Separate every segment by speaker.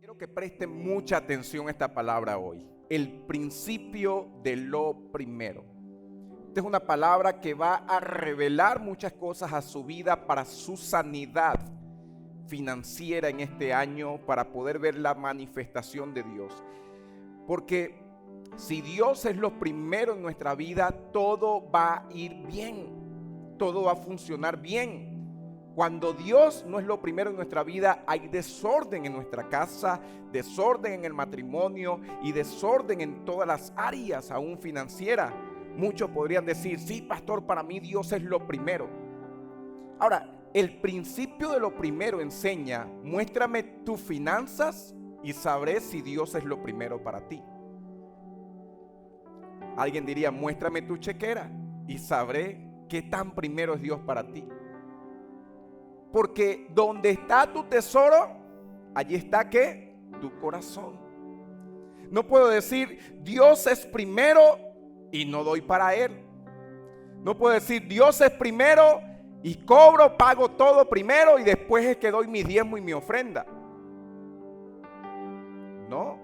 Speaker 1: Quiero que presten mucha atención a esta palabra hoy. El principio de lo primero. Esta es una palabra que va a revelar muchas cosas a su vida para su sanidad financiera en este año, para poder ver la manifestación de Dios. Porque si Dios es lo primero en nuestra vida, todo va a ir bien, todo va a funcionar bien. Cuando Dios no es lo primero en nuestra vida, hay desorden en nuestra casa, desorden en el matrimonio y desorden en todas las áreas, aún financieras. Muchos podrían decir, sí, pastor, para mí Dios es lo primero. Ahora, el principio de lo primero enseña, muéstrame tus finanzas y sabré si Dios es lo primero para ti. Alguien diría, muéstrame tu chequera y sabré qué tan primero es Dios para ti. Porque donde está tu tesoro, allí está ¿qué? Tu corazón. No puedo decir Dios es primero y no doy para Él. No puedo decir Dios es primero y cobro, pago todo primero y después es que doy mi diezmo y mi ofrenda. No.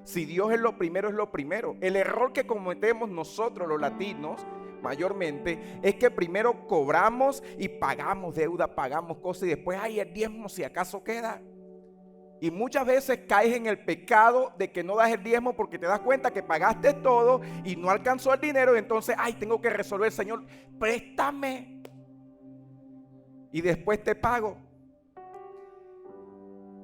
Speaker 1: Si Dios es lo primero, es lo primero. El error que cometemos nosotros los latinos mayormente es que primero cobramos y pagamos deuda, pagamos cosas y después hay el diezmo si acaso queda. Y muchas veces caes en el pecado de que no das el diezmo porque te das cuenta que pagaste todo y no alcanzó el dinero y entonces, tengo que resolver, Señor, préstame y después te pago.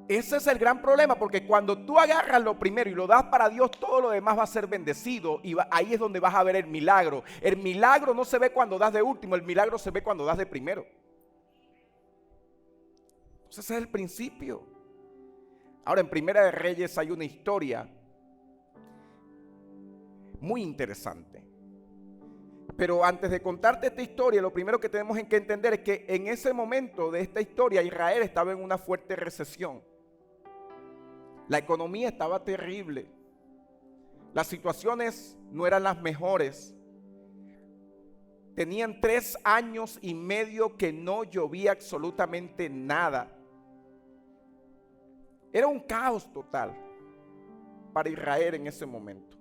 Speaker 1: Ese es el gran problema, porque cuando tú agarras lo primero y lo das para Dios, todo lo demás va a ser bendecido y ahí es donde vas a ver el milagro. El milagro no se ve cuando das de último, el milagro se ve cuando das de primero. Entonces ese es el principio. Ahora en Primera de Reyes hay una historia muy interesante. Pero antes de contarte esta historia, lo primero que tenemos que entender es que en ese momento de esta historia Israel estaba en una fuerte recesión. La economía estaba terrible. Las situaciones no eran las mejores. Tenían 3 años y medio que no llovía absolutamente nada. Era un caos total para Israel en ese momento.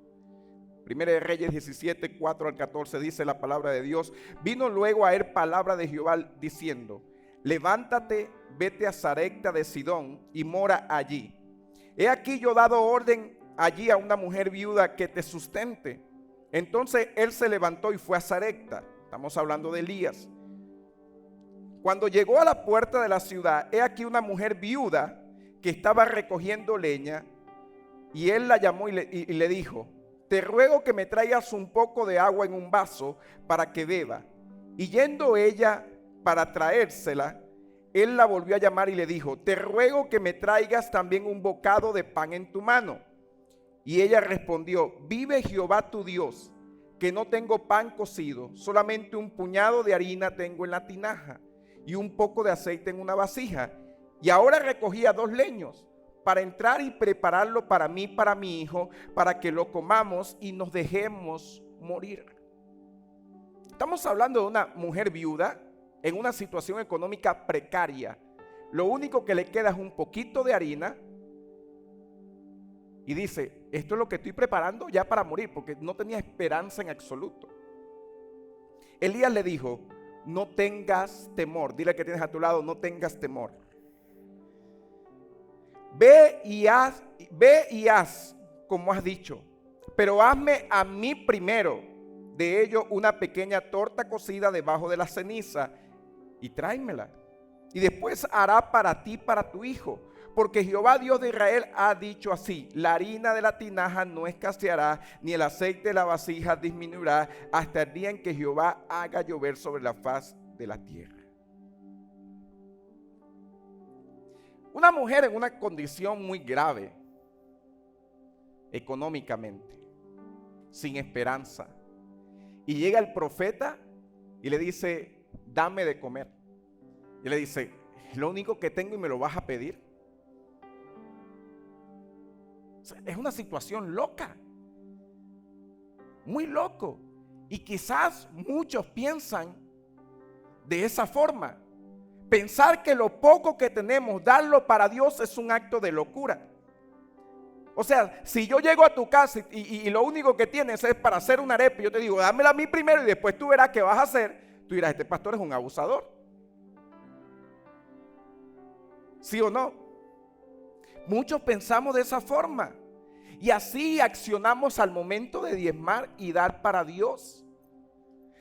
Speaker 1: Primera de Reyes 17, 4 al 14 dice la palabra de Dios. Vino luego a él palabra de Jehová diciendo, levántate, vete a Sarepta de Sidón y mora allí. He aquí yo dado orden allí a una mujer viuda que te sustente. Entonces él se levantó y fue a Sarepta. Estamos hablando de Elías. Cuando llegó a la puerta de la ciudad, he aquí una mujer viuda que estaba recogiendo leña. Y él la llamó y le dijo, te ruego que me traigas un poco de agua en un vaso para que beba. Y yendo ella para traérsela, él la volvió a llamar y le dijo, te ruego que me traigas también un bocado de pan en tu mano. Y ella respondió, vive Jehová tu Dios, que no tengo pan cocido, solamente un puñado de harina tengo en la tinaja y un poco de aceite en una vasija. Y ahora recogía 2 leños para entrar y prepararlo para mí, para mi hijo, para que lo comamos y nos dejemos morir. Estamos hablando de una mujer viuda en una situación económica precaria. Lo único que le queda es un poquito de harina y dice, esto es lo que estoy preparando ya para morir, porque no tenía esperanza en absoluto. Elías le dijo, no tengas temor. Dile que tienes a tu lado, no tengas temor. Ve y haz como has dicho, pero hazme a mí primero de ello una pequeña torta cocida debajo de la ceniza y tráemela. Y después hará para ti, para tu hijo, porque Jehová Dios de Israel ha dicho así, la harina de la tinaja no escaseará, ni el aceite de la vasija disminuirá, hasta el día en que Jehová haga llover sobre la faz de la tierra. Una mujer en una condición muy grave, económicamente, sin esperanza. Y llega el profeta y le dice, dame de comer. Y le dice, es lo único que tengo y me lo vas a pedir. O sea, es una situación loca, muy loco. Y quizás muchos piensan de esa forma. Pensar que lo poco que tenemos, darlo para Dios es un acto de locura. O sea, si yo llego a tu casa y lo único que tienes es para hacer una arepa, y yo te digo, dámela a mí primero y después tú verás qué vas a hacer, tú dirás, este pastor es un abusador. ¿Sí o no? Muchos pensamos de esa forma y así accionamos al momento de diezmar y dar para Dios.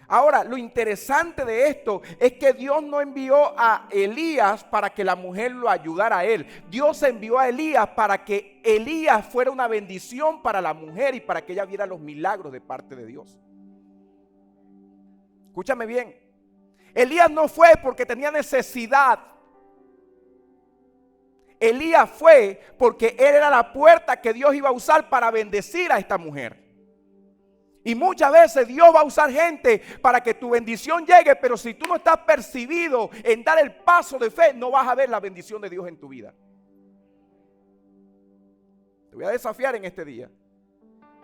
Speaker 1: Ahora, lo interesante de esto es que Dios no envió a Elías para que la mujer lo ayudara a él. Dios envió a Elías para que Elías fuera una bendición para la mujer y para que ella viera los milagros de parte de Dios. Escúchame bien. Elías no fue porque tenía necesidad. Elías fue porque él era la puerta que Dios iba a usar para bendecir a esta mujer. Y muchas veces Dios va a usar gente para que tu bendición llegue, pero si tú no estás percibido en dar el paso de fe, no vas a ver la bendición de Dios en tu vida. Te voy a desafiar en este día.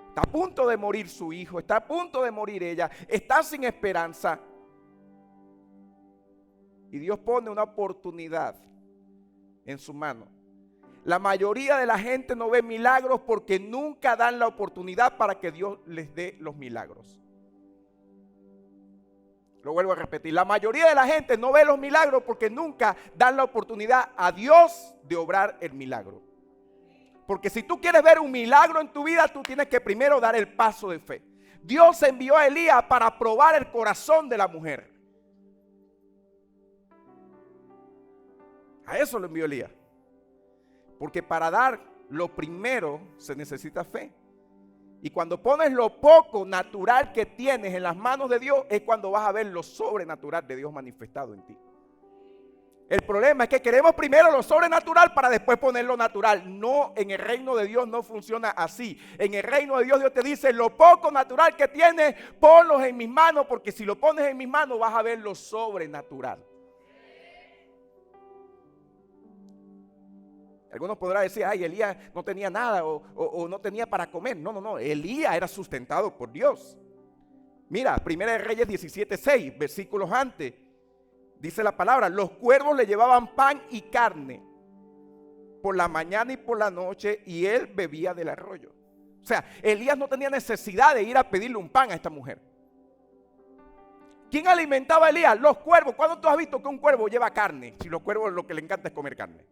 Speaker 1: Está a punto de morir su hijo, está a punto de morir ella, está sin esperanza. Y Dios pone una oportunidad en su mano. La mayoría de la gente no ve milagros porque nunca dan la oportunidad para que Dios les dé los milagros. Lo vuelvo a repetir. La mayoría de la gente no ve los milagros porque nunca dan la oportunidad a Dios de obrar el milagro. Porque si tú quieres ver un milagro en tu vida, tú tienes que primero dar el paso de fe. Dios envió a Elías para probar el corazón de la mujer. A eso lo envió Elías. Porque para dar lo primero se necesita fe. Y cuando pones lo poco natural que tienes en las manos de Dios, es cuando vas a ver lo sobrenatural de Dios manifestado en ti. El problema es que queremos primero lo sobrenatural para después poner lo natural. No, en el reino de Dios no funciona así. En el reino de Dios, Dios te dice, lo poco natural que tienes, ponlos en mis manos, porque si lo pones en mis manos vas a ver lo sobrenatural. Algunos podrán decir, ay, Elías no tenía nada o no tenía para comer. No. Elías era sustentado por Dios. Mira, 1 Reyes 17:6, versículos antes. Dice la palabra, los cuervos le llevaban pan y carne por la mañana y por la noche y él bebía del arroyo. O sea, Elías no tenía necesidad de ir a pedirle un pan a esta mujer. ¿Quién alimentaba a Elías? Los cuervos. ¿Cuándo tú has visto que un cuervo lleva carne? Si los cuervos lo que le encanta es comer carne.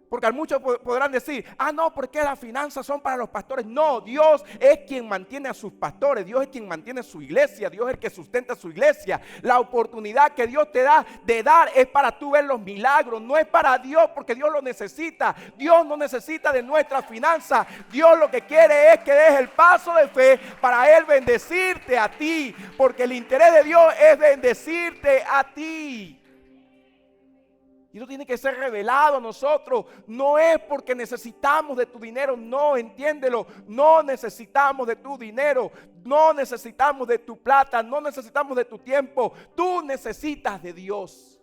Speaker 1: Porque muchos podrán decir, no, porque las finanzas son para los pastores. No, Dios es quien mantiene a sus pastores, Dios es quien mantiene su iglesia, Dios es el que sustenta su iglesia. La oportunidad que Dios te da de dar es para tú ver los milagros, no es para Dios porque Dios lo necesita. Dios no necesita de nuestras finanzas. Dios lo que quiere es que des el paso de fe para Él bendecirte a ti, porque el interés de Dios es bendecirte a ti. Y eso tiene que ser revelado a nosotros. No es porque necesitamos de tu dinero. No, entiéndelo. No necesitamos de tu dinero. No necesitamos de tu plata. No necesitamos de tu tiempo. Tú necesitas de Dios.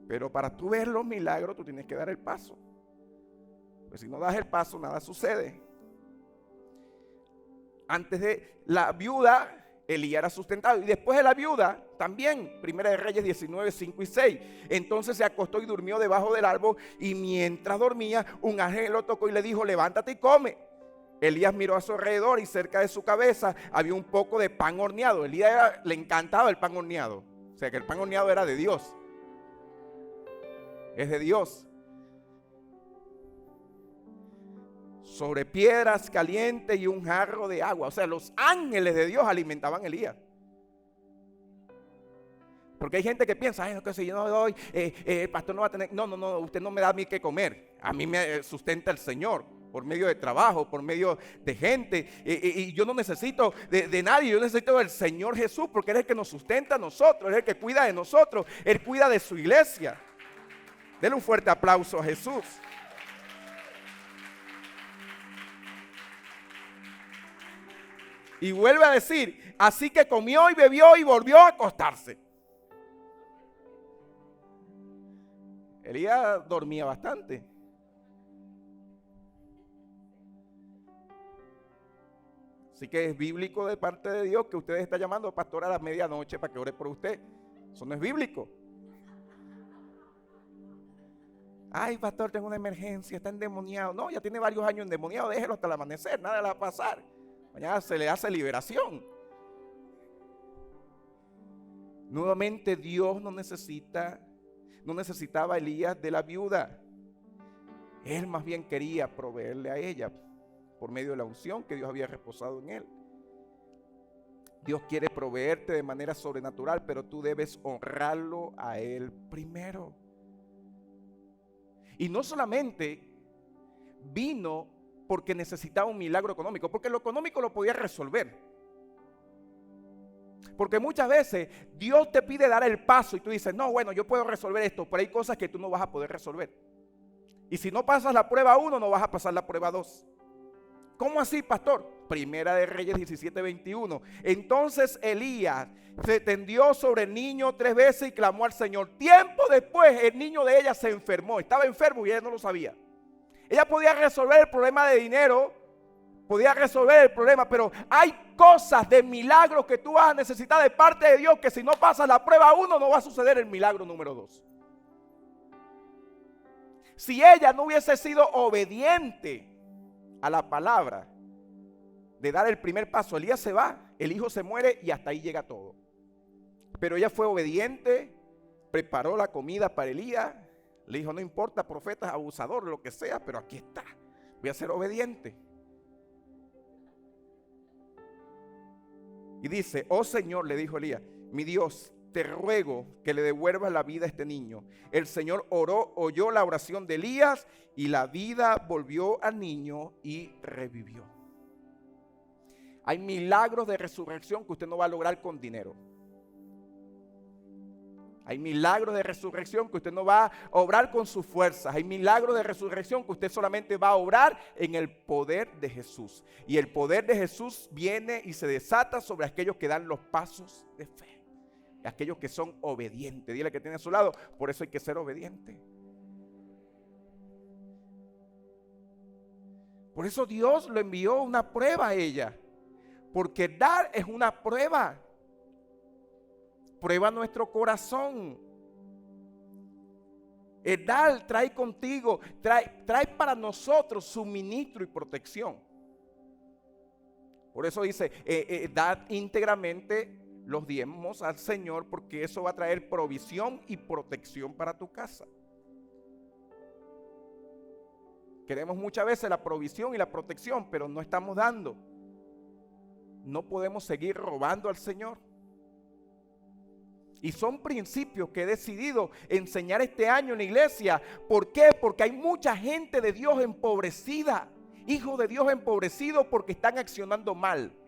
Speaker 1: Pero para tú ver los milagros, tú tienes que dar el paso. Pues si no das el paso, nada sucede. Antes de la viuda, Elías era sustentado. Y después de la viuda, también, 1 Reyes 19, 5 y 6. Entonces se acostó y durmió debajo del árbol. Y mientras dormía, un ángel lo tocó y le dijo, levántate y come. Elías miró a su alrededor y cerca de su cabeza había un poco de pan horneado. Elías le encantaba el pan horneado. O sea que el pan horneado era de Dios. Es de Dios. Sobre piedras calientes y un jarro de agua. O sea, los ángeles de Dios alimentaban a Elías. Porque hay gente que piensa, ay, no, que si yo no doy, el pastor no va a tener. No, usted no me da a mí que comer. A mí me sustenta el Señor por medio de trabajo, por medio de gente. Y yo no necesito de nadie, yo necesito del Señor Jesús, porque Él es el que nos sustenta a nosotros, Él es el que cuida de nosotros, Él cuida de su iglesia. Denle un fuerte aplauso a Jesús. Y vuelve a decir, así que comió y bebió y volvió a acostarse. Elías dormía Así que es bíblico de parte de Dios que usted está llamando al pastor a la medianoche para que ore por usted. Eso no es bíblico. Ay, pastor, tengo una emergencia, está endemoniado. No, ya tiene varios años endemoniado, déjelo hasta el amanecer, nada le va a pasar. Mañana se le hace liberación. Nuevamente Dios no necesitaba a Elías de la viuda. Él más bien quería proveerle a ella por medio de la unción que Dios había reposado en él. Dios quiere proveerte de manera sobrenatural, pero tú debes honrarlo a él primero. Y no solamente vino porque necesitaba un milagro económico, porque lo económico lo podía resolver. Porque muchas veces Dios te pide dar el paso y tú dices, no, bueno, yo puedo resolver esto, pero hay cosas que tú no vas a poder resolver. Y si no pasas la prueba 1, no vas a pasar la prueba 2. ¿Cómo así, pastor? Primera de Reyes 17:21. Entonces Elías se tendió sobre el niño 3 veces y clamó al Señor. Tiempo después el niño de ella se enfermó. Estaba enfermo y ella no lo sabía. Ella podía resolver el problema de dinero, podía resolver el problema, pero hay cosas de milagros que tú vas a necesitar de parte de Dios que si no pasas la prueba 1 no va a suceder el milagro número 2. Si ella no hubiese sido obediente a la palabra de dar el primer paso, Elías se va, el hijo se muere y hasta ahí llega todo. Pero ella fue obediente, preparó la comida para Elías, le dijo, no importa, profeta, abusador, lo que sea, pero aquí está, voy a ser obediente. Y dice, oh Señor, le dijo Elías, mi Dios, te ruego que le devuelvas la vida a este niño. El Señor oyó la oración de Elías y la vida volvió al niño y revivió. Hay milagros de resurrección que usted no va a lograr con dinero. Hay milagros de resurrección que usted no va a obrar con sus fuerzas. Hay milagros de resurrección que usted solamente va a obrar en el poder de Jesús. Y el poder de Jesús viene y se desata sobre aquellos que dan los pasos de fe. Aquellos que son obedientes. Dile que tiene a su lado, por eso hay que ser obediente. Por eso Dios lo envió una prueba a ella. Porque dar es una prueba. Prueba nuestro corazón. El dar trae contigo, trae para nosotros suministro y protección. Por eso dice, dad íntegramente los diezmos al Señor, porque eso va a traer provisión y protección para tu casa. Queremos muchas veces la provisión y la protección, pero no estamos dando. No podemos seguir robando al Señor. Y son principios que he decidido enseñar este año en la iglesia. ¿Por qué? Porque hay mucha gente de Dios empobrecida, hijos de Dios empobrecidos porque están accionando mal.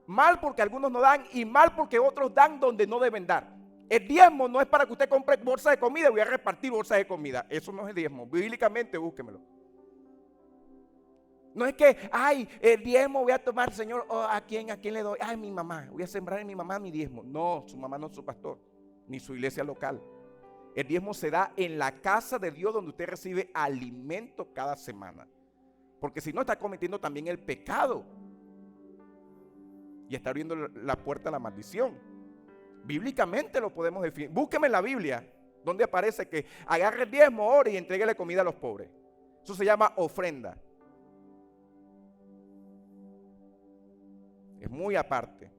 Speaker 1: Mal porque algunos no dan y mal porque otros dan donde no deben dar. El diezmo no es para que usted compre bolsa de comida y voy a repartir bolsas de comida. Eso no es el diezmo. Bíblicamente búsquemelo. No es que, ay, el diezmo voy a tomar, Señor, oh, ¿a quién le doy? Ay, mi mamá, voy a sembrar en mi mamá mi diezmo. No, su mamá no es su pastor, ni su iglesia local. El diezmo se da en la casa de Dios donde usted recibe alimento cada semana. Porque si no está cometiendo también el pecado. Y está abriendo la puerta a la maldición. Bíblicamente lo podemos definir. Búsqueme en la Biblia, donde aparece que agarre el diezmo, ore y entréguele comida a los pobres. Eso se llama ofrenda. Es muy aparte.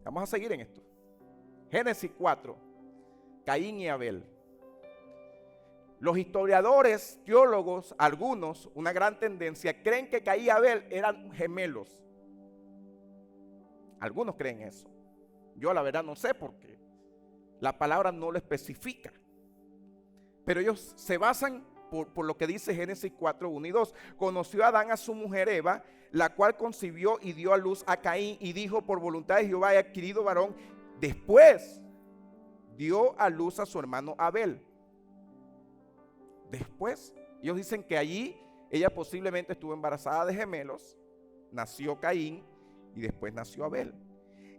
Speaker 1: Vamos a seguir en esto. Génesis 4, Caín y Abel. Los historiadores, teólogos, algunos, una gran tendencia, creen que Caín y Abel eran gemelos. Algunos creen eso. Yo la verdad no sé por qué. La palabra no lo especifica. Pero ellos se basan por lo que dice Génesis 4, 1 y 2. Conoció a Adán a su mujer Eva, la cual concibió y dio a luz a Caín y dijo, por voluntad de Jehová he adquirido varón. Después dio a luz a su hermano Abel. Después, ellos dicen que allí ella posiblemente estuvo embarazada de gemelos, nació Caín y después nació Abel.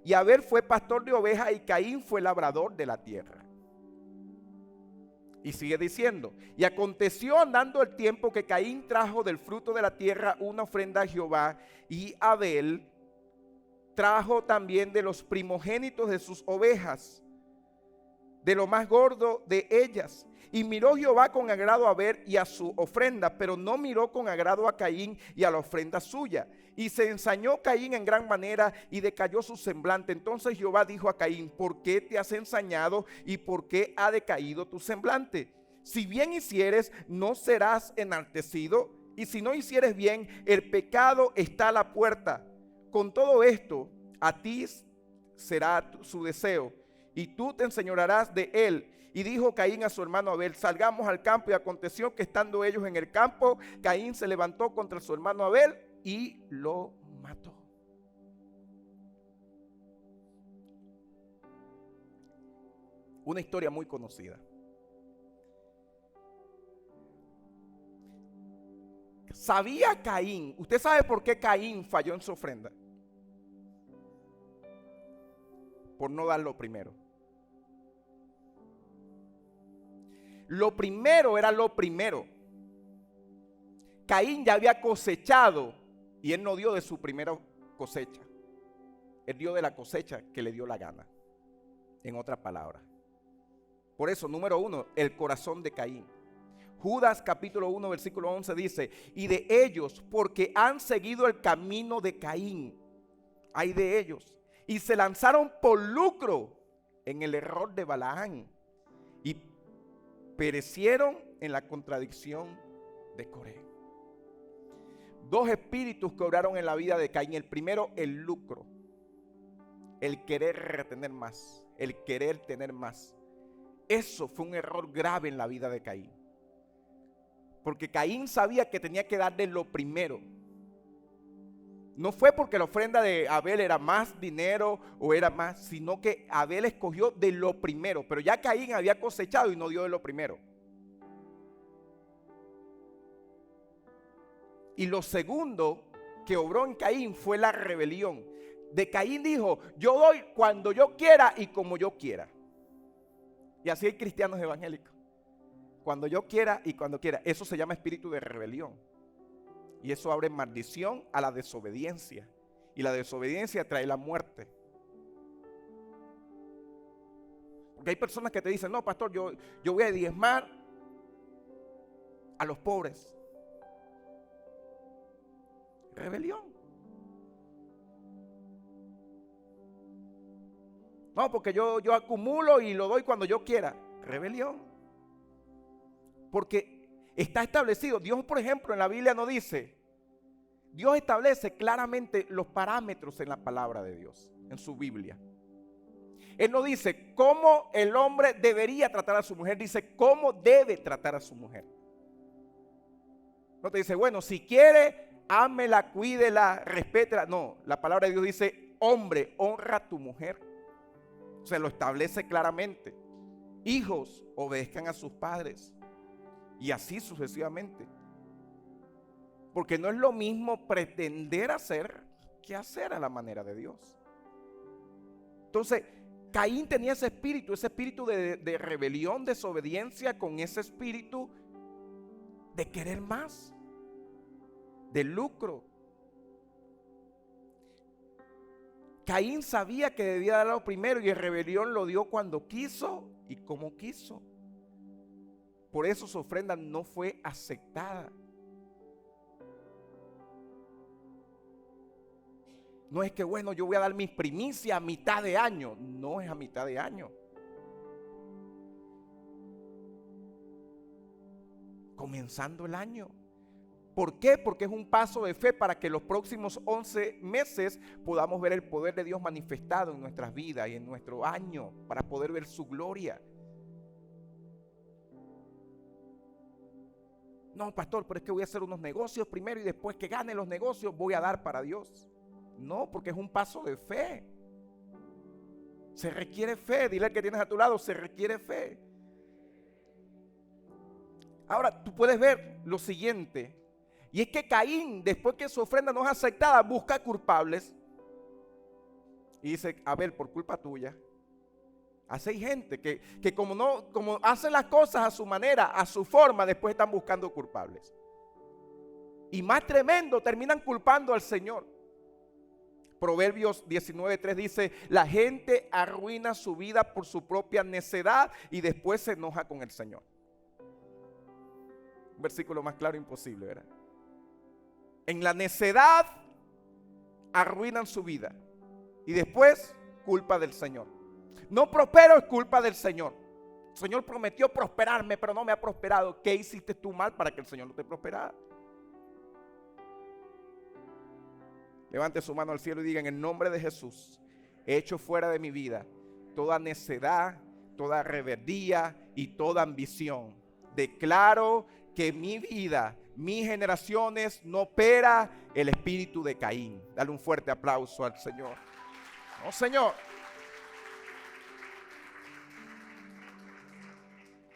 Speaker 1: Y Abel fue pastor de ovejas y Caín fue labrador de la tierra. Y sigue diciendo, y aconteció andando el tiempo que Caín trajo del fruto de la tierra una ofrenda a Jehová, y Abel trajo también de los primogénitos de sus ovejas, de lo más gordo de ellas. Y miró Jehová con agrado a Abel y a su ofrenda, pero no miró con agrado a Caín y a la ofrenda suya. Y se ensañó Caín en gran manera y decayó su semblante. Entonces Jehová dijo a Caín: ¿por qué te has ensañado y por qué ha decaído tu semblante? Si bien hicieres, no serás enaltecido, y si no hicieres bien, el pecado está a la puerta. Con todo esto, a ti será su deseo, y tú te enseñorearás de él. Y dijo Caín a su hermano Abel: salgamos al campo. Y aconteció que estando ellos en el campo, Caín se levantó contra su hermano Abel y lo mató. Una historia muy conocida. ¿Sabía Caín? ¿Usted sabe por qué Caín falló en su ofrenda? Por no dar lo primero. Lo primero era lo primero. Caín ya había cosechado y él no dio de su primera cosecha. Él dio de la cosecha que le dio la gana. En otras palabras. Por eso, número 1, el corazón de Caín. Judas capítulo 1 versículo 11 dice: y de ellos, porque han seguido el camino de Caín, hay de ellos, y se lanzaron por lucro en el error de Balaán, y perecieron en la contradicción de Coré. Dos espíritus que obraron en la vida de Caín. El primero, el lucro, el querer retener más, el querer tener más. Eso fue un error grave en la vida de Caín, porque Caín sabía que tenía que darle lo primero. No fue porque la ofrenda de Abel era más dinero o era más, sino que Abel escogió de lo primero. Pero ya Caín había cosechado y no dio de lo primero. Y lo segundo que obró en Caín fue la rebelión. De Caín dijo: yo doy cuando yo quiera y como yo quiera. Y así hay cristianos evangélicos. Cuando yo quiera y cuando quiera. Eso se llama espíritu de rebelión. Y eso abre maldición a la desobediencia. Y la desobediencia trae la muerte. Porque hay personas que te dicen: no, pastor, yo voy a diezmar a los pobres. Rebelión. No, porque yo acumulo y lo doy cuando yo quiera. Rebelión. Porque está establecido. Dios, por ejemplo, en la Biblia no dice. Dios establece claramente los parámetros en la palabra de Dios, en su Biblia. Él no dice cómo el hombre debería tratar a su mujer, dice cómo debe tratar a su mujer. No te dice, bueno, si quiere, ámela, cuídela, respétela. No, la palabra de Dios dice: hombre, honra a tu mujer. Se lo establece claramente. Hijos, obedezcan a sus padres. Y así sucesivamente. Porque no es lo mismo pretender hacer que hacer a la manera de Dios. Entonces, Caín tenía ese espíritu de rebelión, desobediencia, con ese espíritu de querer más, de lucro. Caín sabía que debía dar lo primero y en rebelión lo dio cuando quiso y como quiso. Por eso su ofrenda no fue aceptada. No es que, bueno, yo voy a dar mis primicias a mitad de año. No es a mitad de año. Comenzando el año. ¿Por qué? Porque es un paso de fe para que los próximos 11 meses podamos ver el poder de Dios manifestado en nuestras vidas y en nuestro año, para poder ver su gloria. No, pastor, pero es que voy a hacer unos negocios primero y después que gane los negocios voy a dar para Dios. No, porque es un paso de fe. Se requiere fe. Dile al que tienes a tu lado: se requiere fe. Ahora, tú puedes ver lo siguiente. Y es que Caín, después que su ofrenda no es aceptada, busca culpables. Y dice: Abel, por culpa tuya, Así hay gente que como hacen las cosas a su manera, a su forma, después están buscando culpables. Y más tremendo, terminan culpando al Señor. Proverbios 19:3 dice: la gente arruina su vida por su propia necedad y después se enoja con el Señor. Un versículo más claro imposible, ¿verdad? En la necedad arruinan su vida y después culpa del Señor. No prospero, es culpa del Señor. El Señor prometió prosperarme, pero no me ha prosperado. ¿Qué hiciste tú mal para que el Señor no te prosperara? Levante su mano al cielo y diga: en el nombre de Jesús, he hecho fuera de mi vida toda necedad, toda rebeldía y toda ambición. Declaro que mi vida, mis generaciones, no opera el espíritu de Caín. Dale un fuerte aplauso al Señor. Oh, Señor.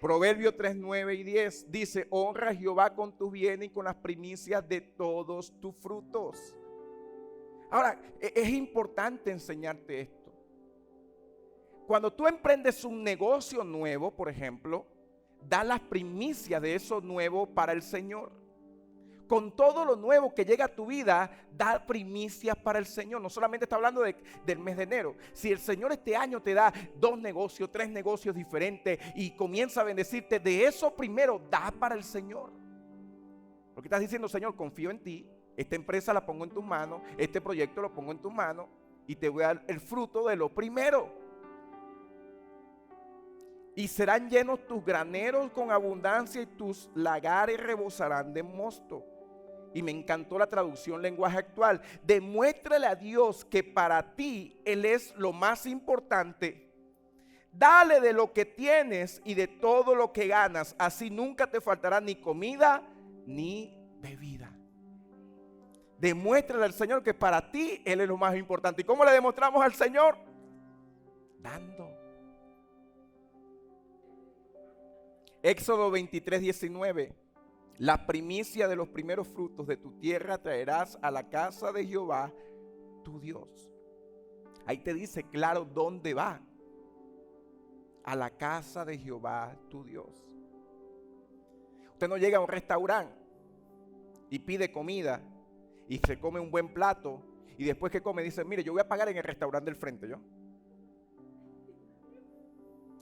Speaker 1: Proverbios 3, 9 y 10 dice: honra a Jehová con tus bienes y con las primicias de todos tus frutos. Ahora, es importante enseñarte esto. Cuando tú emprendes un negocio nuevo, por ejemplo, da las primicias de eso nuevo para el Señor. Con todo lo nuevo que llega a tu vida, da primicias para el Señor. No solamente está hablando del mes de enero. Si el Señor este año te da 2 negocios, 3 negocios diferentes y comienza a bendecirte, de eso primero da para el Señor. Porque estás diciendo: Señor, confío en ti. Esta empresa la pongo en tus manos, este proyecto lo pongo en tus manos y te voy a dar el fruto de lo primero. Y serán llenos tus graneros con abundancia y tus lagares rebosarán de mosto. Y me encantó la traducción lenguaje actual. Demuéstrale a Dios que para ti Él es lo más importante. Dale de lo que tienes y de todo lo que ganas. Así nunca te faltará ni comida ni bebida. Demuéstrale al Señor que para ti Él es lo más importante. ¿Y cómo le demostramos al Señor? Dando. Éxodo 23, 19. La primicia de los primeros frutos de tu tierra traerás a la casa de Jehová, tu Dios. Ahí te dice claro dónde va. A la casa de Jehová, tu Dios. Usted no llega a un restaurante y pide comida y se come un buen plato y después que come dice: mire, yo voy a pagar en el restaurante del frente. ¿Yo?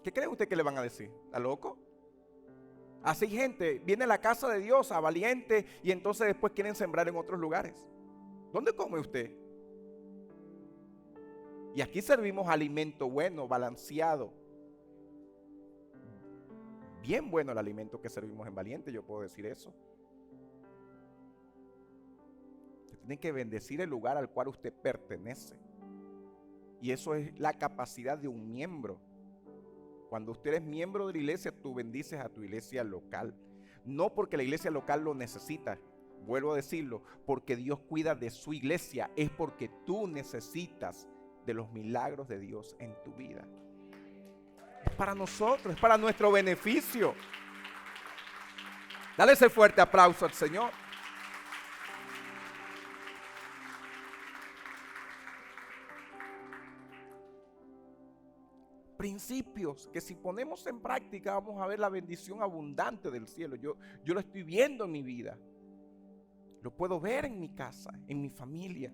Speaker 1: ¿Qué cree usted que le van a decir? ¿Está loco? Así gente viene a la casa de Dios a valiente y entonces después quieren sembrar en otros lugares. ¿Dónde come usted? Y aquí servimos alimento bueno, balanceado. Bien bueno el alimento que servimos en Valiente, yo puedo decir eso. Tiene que bendecir el lugar al cual usted pertenece. Y eso es la capacidad de un miembro. Cuando usted es miembro de la iglesia, tú bendices a tu iglesia local. No porque la iglesia local lo necesita, vuelvo a decirlo, porque Dios cuida de su iglesia. Es porque tú necesitas de los milagros de Dios en tu vida. Es para nosotros, es para nuestro beneficio. Dale ese fuerte aplauso al Señor. Principios que si ponemos en práctica vamos a ver la bendición abundante del cielo. Yo lo estoy viendo en mi vida. Lo puedo ver en mi casa, en mi familia.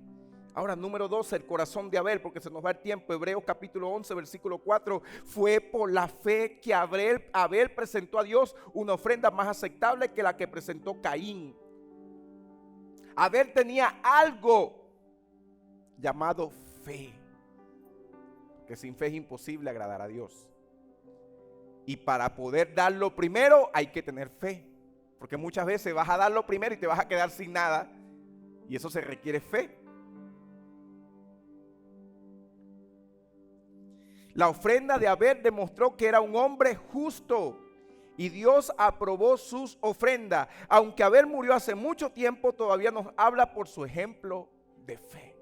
Speaker 1: Ahora, número 12, el corazón de Abel, porque se nos va el tiempo. Hebreos capítulo 11, versículo 4. Fue por la fe que Abel presentó a Dios una ofrenda más aceptable que la que presentó Caín. Abel tenía algo llamado fe. Que sin fe es imposible agradar a Dios. Y para poder darlo primero hay que tener fe. Porque muchas veces vas a darlo primero y te vas a quedar sin nada. Y eso se requiere fe. La ofrenda de Abel demostró que era un hombre justo. Y Dios aprobó sus ofrendas. Aunque Abel murió hace mucho tiempo, todavía nos habla por su ejemplo de fe.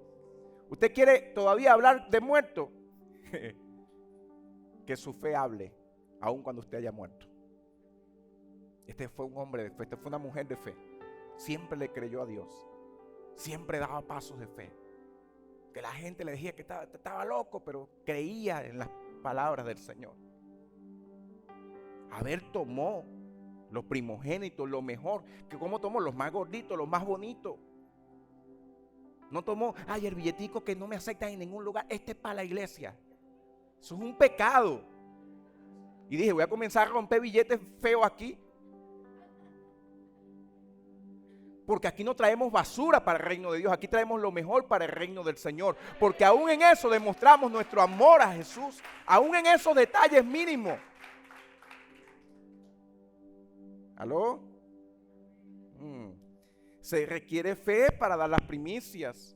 Speaker 1: ¿Usted quiere todavía hablar de muerto? Que su fe hable aun cuando usted haya muerto. Este fue un hombre de fe, esta fue una mujer de fe. Siempre le creyó a Dios. Siempre daba pasos de fe. Que la gente le decía que estaba loco, pero creía en las palabras del Señor. Abel tomó los primogénitos, lo mejor. Que como tomó los más gorditos, los más bonitos. No tomó, ay, el billetico que no me aceptan en ningún lugar, este es para la iglesia. Eso es un pecado. Y dije, voy a comenzar a romper billetes feos aquí. Porque aquí no traemos basura para el reino de Dios, aquí traemos lo mejor para el reino del Señor. Porque aún en eso demostramos nuestro amor a Jesús, aún en esos detalles mínimos. ¿Aló? Se requiere fe para dar las primicias.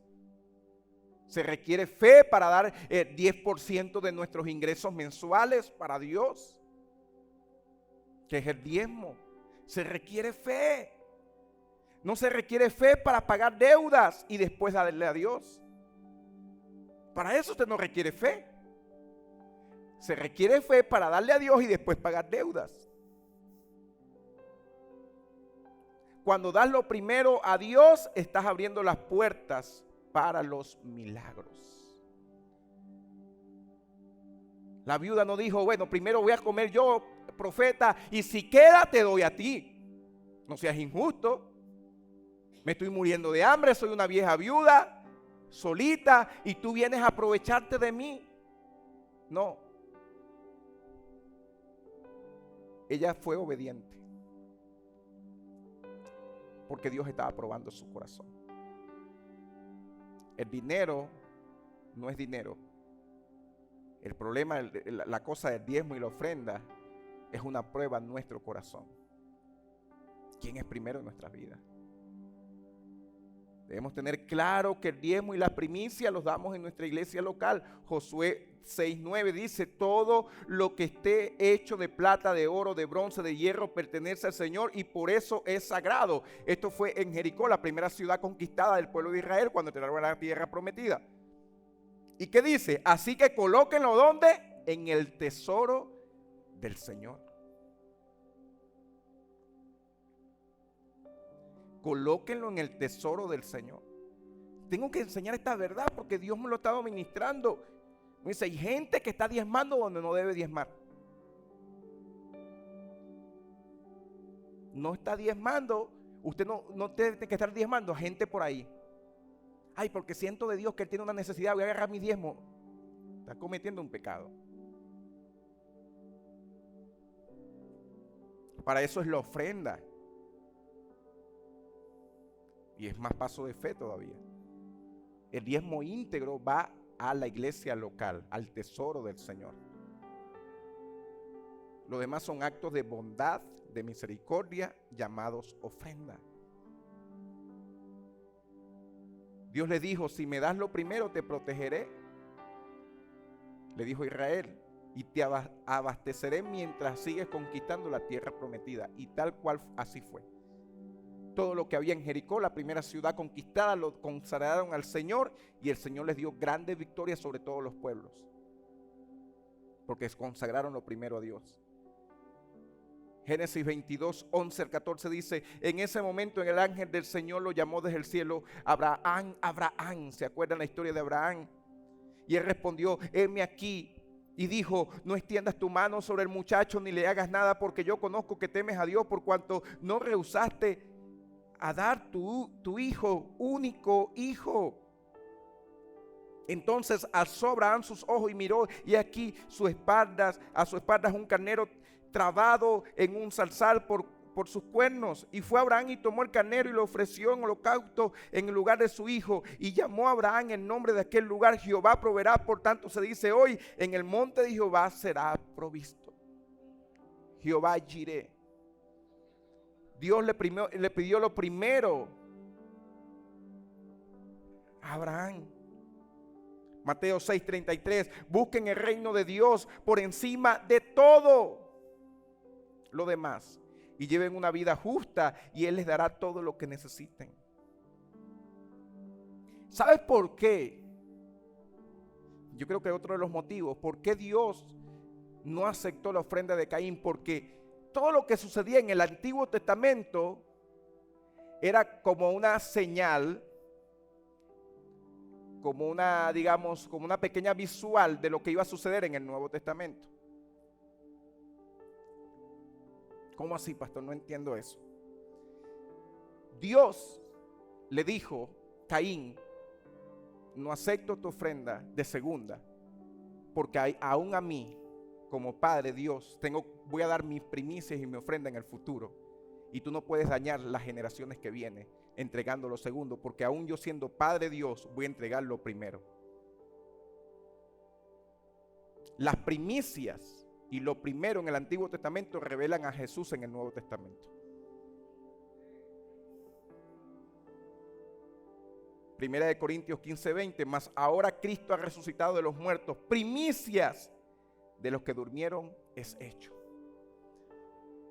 Speaker 1: Se requiere fe para dar 10% de nuestros ingresos mensuales para Dios, que es el diezmo. Se requiere fe. No se requiere fe para pagar deudas y después darle a Dios. Para eso usted no requiere fe. Se requiere fe para darle a Dios y después pagar deudas. Cuando das lo primero a Dios, estás abriendo las puertas para los milagros. La viuda no dijo, bueno, primero voy a comer yo, profeta, y si queda te doy a ti. No seas injusto. Me estoy muriendo de hambre, soy una vieja viuda, solita, y tú vienes a aprovecharte de mí. No. Ella fue obediente. Porque Dios estaba probando su corazón. El dinero no es dinero. El problema, la cosa del diezmo y la ofrenda es una prueba en nuestro corazón. ¿Quién es primero en nuestras vidas? Debemos tener claro que el diezmo y la primicia los damos en nuestra iglesia local. Josué 6:9 dice, todo lo que esté hecho de plata, de oro, de bronce, de hierro, pertenece al Señor y por eso es sagrado. Esto fue en Jericó, la primera ciudad conquistada del pueblo de Israel cuando entraron a la tierra prometida. ¿Y qué dice? Así que colóquenlo ¿dónde? En el tesoro del Señor. Colóquenlo en el tesoro del Señor. Tengo que enseñar esta verdad porque Dios me lo ha estado ministrando. Me dice, hay gente que está diezmando donde no debe diezmar. No está diezmando. Usted no tiene que estar diezmando a gente por ahí. Ay, porque siento de Dios que Él tiene una necesidad, voy a agarrar mi diezmo. Está cometiendo un pecado. Para eso es la ofrenda. Y es más paso de fe todavía. El diezmo íntegro va a la iglesia local, al tesoro del Señor. Los demás son actos de bondad, de misericordia, llamados ofrenda. Dios le dijo, si me das lo primero te protegeré. Le dijo Israel, y te abasteceré mientras sigues conquistando la tierra prometida. Y tal cual así fue. Todo lo que había en Jericó, la primera ciudad conquistada, lo consagraron al Señor y el Señor les dio grandes victorias sobre todos los pueblos. Porque consagraron lo primero a Dios. Génesis 22, 11 al 14 dice, en ese momento el ángel del Señor lo llamó desde el cielo, Abraham, Abraham. ¿Se acuerdan la historia de Abraham? Y él respondió, heme aquí. Y dijo, no extiendas tu mano sobre el muchacho ni le hagas nada porque yo conozco que temes a Dios por cuanto no rehusaste a dar tu hijo, único hijo. Entonces alzó Abraham sus ojos y miró, y aquí a su espalda un carnero trabado en un zarzal por sus cuernos. Y fue Abraham y tomó el carnero y lo ofreció en holocausto en el lugar de su hijo. Y llamó a Abraham el nombre de aquel lugar, Jehová proveerá. Por tanto se dice hoy, en el monte de Jehová será provisto. Jehová Jireh. Dios le pidió lo primero a Abraham. Mateo 6:33, busquen el reino de Dios por encima de todo lo demás y lleven una vida justa y Él les dará todo lo que necesiten. ¿Sabes por qué? Yo creo que otro de los motivos, ¿por qué Dios no aceptó la ofrenda de Caín? Porque todo lo que sucedía en el Antiguo Testamento era como una señal como una, digamos, como una pequeña visual de lo que iba a suceder en el Nuevo Testamento. ¿Cómo así, pastor? No entiendo eso. Dios le dijo, Caín, no acepto tu ofrenda de segunda, porque aún a mí, como Padre Dios, voy a dar mis primicias y mi ofrenda en el futuro. Y tú no puedes dañar las generaciones que vienen entregando lo segundo, porque aún yo siendo Padre Dios, voy a entregar lo primero. Las primicias y lo primero en el Antiguo Testamento revelan a Jesús en el Nuevo Testamento. Primera de Corintios 15:20, mas ahora Cristo ha resucitado de los muertos, primicias de los que durmieron es hecho.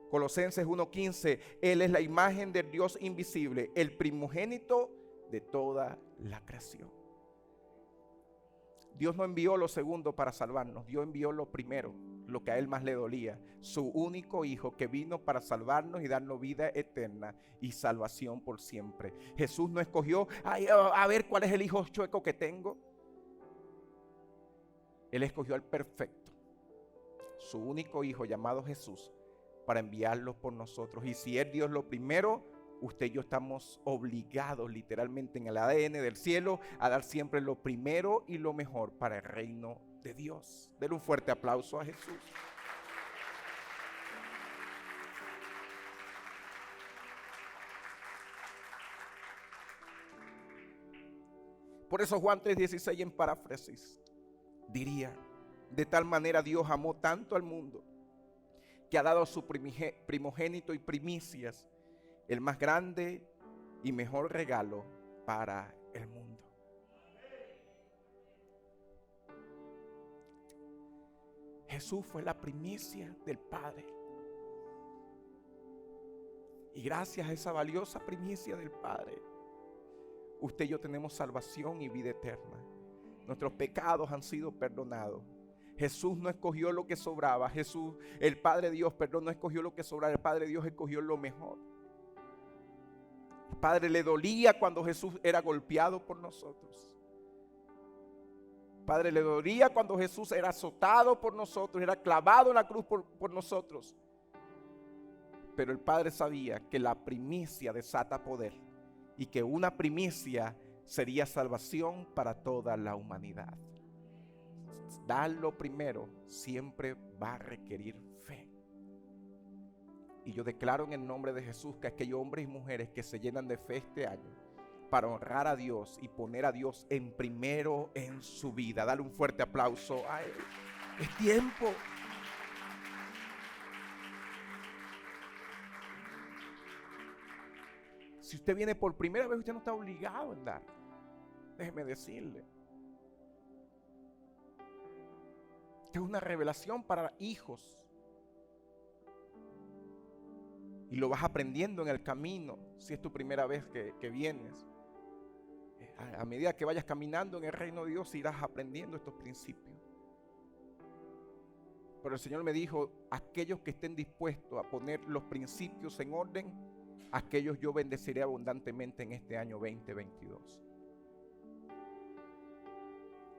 Speaker 1: Colosenses 1:15, Él es la imagen del Dios invisible, el primogénito de toda la creación. Dios no envió lo segundo para salvarnos, Dios envió lo primero, lo que a Él más le dolía, su único Hijo que vino para salvarnos y darnos vida eterna y salvación por siempre. Jesús no escogió, a ver cuál es el hijo chueco que tengo. Él escogió al perfecto, su único Hijo llamado Jesús, para enviarlo por nosotros. Y si es Dios lo primero, usted y yo estamos obligados literalmente en el ADN del cielo a dar siempre lo primero y lo mejor para el reino de Dios. Denle un fuerte aplauso a Jesús. Por eso Juan 3:16 en paráfrasis diría, de tal manera Dios amó tanto al mundo que ha dado a su primogénito y primicias, el más grande y mejor regalo para el mundo. Jesús fue la primicia del Padre. Y gracias a esa valiosa primicia del Padre, usted y yo tenemos salvación y vida eterna. Nuestros pecados han sido perdonados. Jesús no escogió lo que sobraba. Jesús, el Padre Dios, perdón, no escogió lo que sobraba. El Padre Dios escogió lo mejor. El Padre le dolía cuando Jesús era golpeado por nosotros. El Padre le dolía cuando Jesús era azotado por nosotros, era clavado en la cruz por nosotros. Pero el Padre sabía que la primicia desata poder y que una primicia sería salvación para toda la humanidad. Dar lo primero siempre va a requerir fe. Y yo declaro en el nombre de Jesús que aquellos hombres y mujeres que se llenan de fe este año para honrar a Dios y poner a Dios en primero en su vida. Dale un fuerte aplauso a Él. Es tiempo. Si usted viene por primera vez, usted no está obligado a dar. Déjeme decirle. Es una revelación para hijos. Y lo vas aprendiendo en el camino. Si es tu primera vez que vienes. A medida que vayas caminando en el reino de Dios, irás aprendiendo estos principios. Pero el Señor me dijo, aquellos que estén dispuestos a poner los principios en orden, aquellos yo bendeciré abundantemente en este año 2022.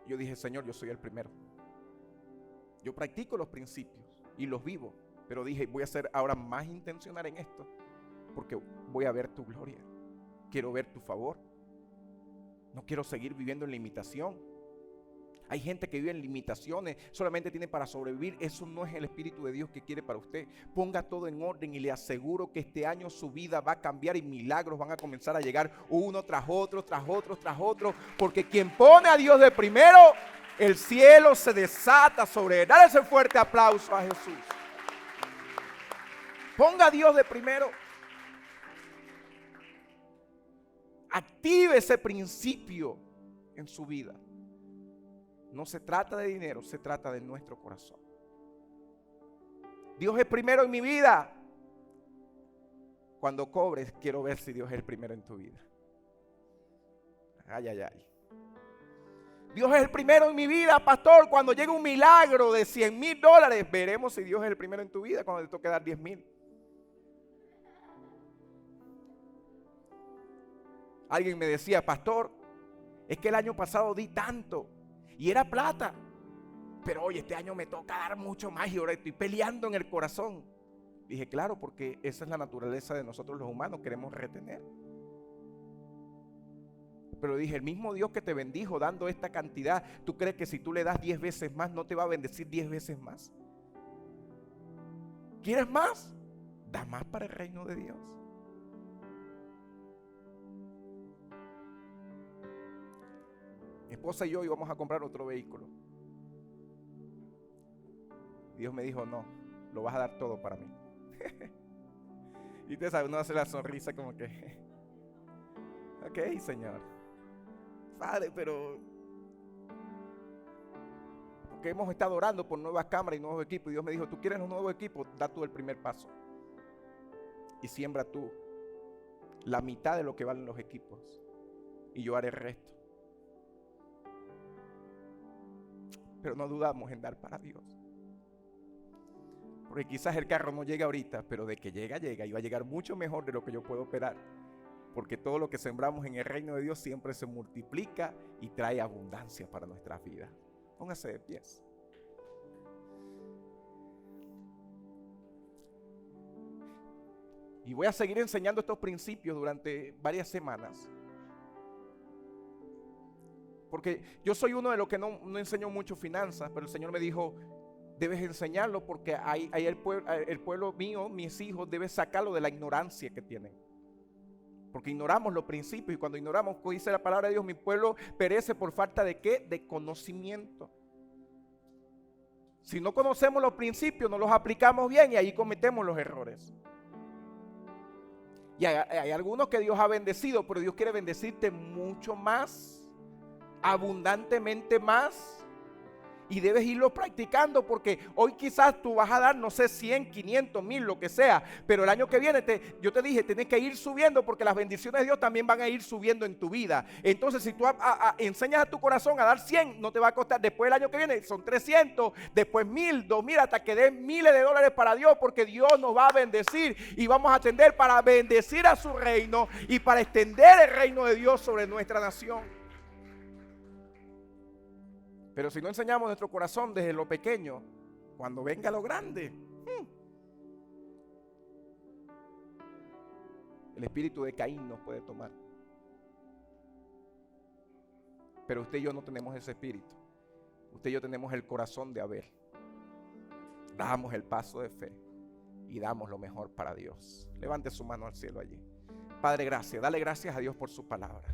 Speaker 1: Yo dije, Señor, yo soy el primero. Yo practico los principios y los vivo, pero dije, voy a ser ahora más intencional en esto, porque voy a ver tu gloria. Quiero ver tu favor. No quiero seguir viviendo en limitación. Hay gente que vive en limitaciones, solamente tiene para sobrevivir. Eso no es el Espíritu de Dios que quiere para usted. Ponga todo en orden y le aseguro que este año su vida va a cambiar y milagros van a comenzar a llegar uno tras otro, tras otro, tras otro. Porque quien pone a Dios de primero, el cielo se desata sobre él. Dale ese fuerte aplauso a Jesús. Ponga a Dios de primero. Active ese principio en su vida. No se trata de dinero, se trata de nuestro corazón. Dios es primero en mi vida. Cuando cobres, quiero ver si Dios es el primero en tu vida. Ay, ay, ay. Dios es el primero en mi vida, pastor. Cuando llegue un milagro de $100,000, veremos si Dios es el primero en tu vida cuando te toque dar 10,000. Alguien me decía, pastor, Es que el año pasado di tanto y era plata, pero oye, este año me toca dar mucho más y ahora estoy peleando en el corazón. Dije, claro, porque esa es la naturaleza de nosotros los humanos, queremos retener. Pero dije, el mismo Dios que te bendijo dando esta cantidad, ¿tú crees que si tú le das 10 veces más no te va a bendecir 10 veces más? ¿Quieres más? Da más para el reino de Dios. Mi esposa y yo íbamos a comprar otro vehículo. Dios me dijo, no, lo vas a dar todo para mí. Y usted sabe, uno hace la sonrisa como que, ok, Señor. Padre, pero porque hemos estado orando por nuevas cámaras y nuevos equipos. Y Dios me dijo, ¿tú quieres un nuevo equipo? Da tú el primer paso. Y siembra tú la mitad de lo que valen los equipos. Y yo haré el resto. Pero no dudamos en dar para Dios. Porque quizás el carro no llega ahorita, pero de que llega, llega. Y va a llegar mucho mejor de lo que yo puedo operar. Porque todo lo que sembramos en el reino de Dios siempre se multiplica y trae abundancia para nuestras vidas. Póngase de pies. Y voy a seguir enseñando estos principios durante varias semanas. Porque yo soy uno de los que no enseño mucho finanzas, pero el Señor me dijo, debes enseñarlo porque ahí el pueblo mío, mis hijos, debes sacarlo de la ignorancia que tienen. Porque ignoramos los principios y cuando ignoramos, como dice la palabra de Dios, mi pueblo perece por falta de ¿qué? De conocimiento. Si no conocemos los principios, no los aplicamos bien y ahí cometemos los errores. Y hay algunos que Dios ha bendecido, pero Dios quiere bendecirte mucho más, abundantemente más. Y debes irlo practicando porque hoy quizás tú vas a dar, no sé, 100, 500, 1000, lo que sea. Pero el año que viene, yo te dije, tienes que ir subiendo porque las bendiciones de Dios también van a ir subiendo en tu vida. Entonces, si tú enseñas a tu corazón a dar 100, no te va a costar. Después el año que viene son 300, después 1000, 2000, hasta que den miles de dólares para Dios porque Dios nos va a bendecir y vamos a atender para bendecir a su reino y para extender el reino de Dios sobre nuestra nación. Pero si no enseñamos nuestro corazón desde lo pequeño, cuando venga lo grande, el espíritu de Caín nos puede tomar. Pero usted y yo no tenemos ese espíritu. Usted y yo tenemos el corazón de Abel. Damos el paso de fe y damos lo mejor para Dios. Levante su mano al cielo allí. Padre, gracias. Dale gracias a Dios por su palabra.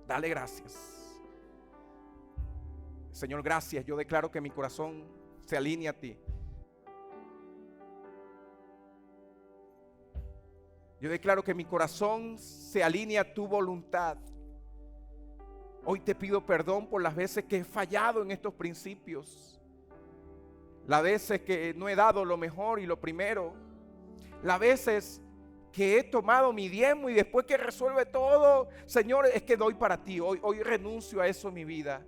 Speaker 1: Dale gracias. Señor, gracias. Yo declaro que mi corazón se alinea a ti. Yo declaro que mi corazón se alinea a tu voluntad. Hoy te pido perdón por las veces que he fallado en estos principios. Las veces que no he dado lo mejor y lo primero. Las veces que he tomado mi diezmo y después que resuelve todo, Señor, es que doy para ti. Hoy renuncio a eso en mi vida.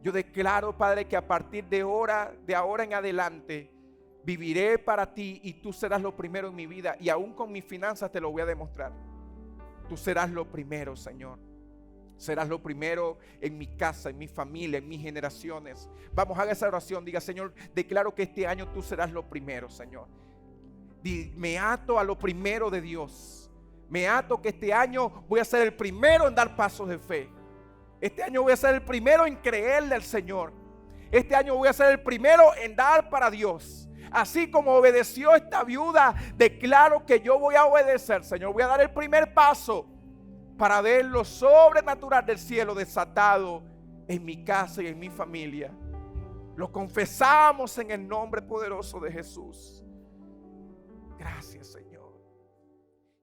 Speaker 1: Yo declaro, Padre, que a partir de ahora en adelante, viviré para ti y tú serás lo primero en mi vida. Y aún con mis finanzas te lo voy a demostrar. Tú serás lo primero, Señor. Serás lo primero en mi casa, en mi familia, en mis generaciones. Vamos, haga esa oración. Diga, Señor, declaro que este año tú serás lo primero, Señor. Me ato a lo primero de Dios. Me ato que este año voy a ser el primero en dar pasos de fe. Este año voy a ser el primero en creerle al Señor. Este año voy a ser el primero en dar para Dios. Así como obedeció esta viuda, declaro que yo voy a obedecer, Señor. Voy a dar el primer paso para ver lo sobrenatural del cielo desatado en mi casa y en mi familia. Lo confesamos en el nombre poderoso de Jesús. Gracias, Señor.